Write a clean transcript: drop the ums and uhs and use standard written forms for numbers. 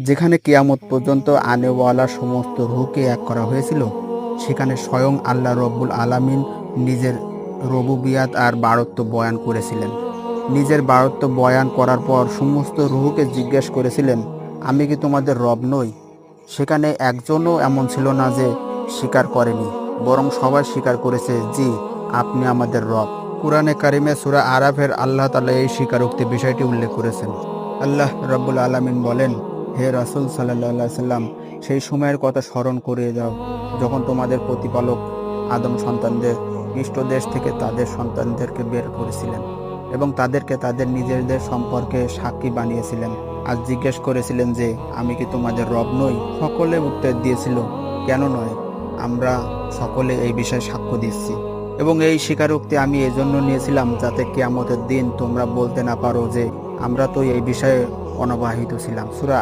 যেখানে কিয়ামত পর্যন্ত আনেওয়ালা সমস্ত রূহকে এক করা হয়েছিল, সেখানে স্বয়ং আল্লাহ রব্বুল আলামিন নিজের রবুবিয়াত আর বারত্ব বয়ান করেছিলেন। নিজের বারত্ব বয়ান করার পর সমস্ত রূহকে জিজ্ঞেস করেছিলেন, আমি কি তোমাদের রব নই? সেখানে একজনও এমন ছিল না যে স্বীকার করেনি, বরং সবাই স্বীকার করেছে, জি, আপনি আমাদের রব। কুরআনে কারিমে সূরা আরাফের আল্লাহ তাআলা এই স্বীকারোক্তি বিষয়টি উল্লেখ করেছেন। আল্লাহ রাব্বুল আলামিন বলেন, হে রাসূল সাল্লাল্লাহু আলাইহি সাল্লাম, সেই সময়ের কথা স্মরণ করিয়ে দাও যখন তোমাদের প্রতিপালক আদম সন্তানদের মিষ্ট দেশ থেকে তাদের সন্তানদেরকে বের করেছিলেন এবং তাদেরকে তাদের নিজেদের সম্পর্কে সাক্ষী বানিয়েছিলেন। আর জিজ্ঞেস করেছিলেন যে, আমি কি তোমাদের রব নই? সকলে উত্তর দিয়েছিল, কেন নয়, আমরা সকলে এই বিষয়ে সাক্ষ্য দিচ্ছি। এবং এই স্বীকারোক্তি আমি এজন্য নিয়েছিলাম যাতে কিয়ামতের দিন তোমরা বলতে না পারো যে আমরা তো এই বিষয়ে অনবাহিত ছিলাম। সূরা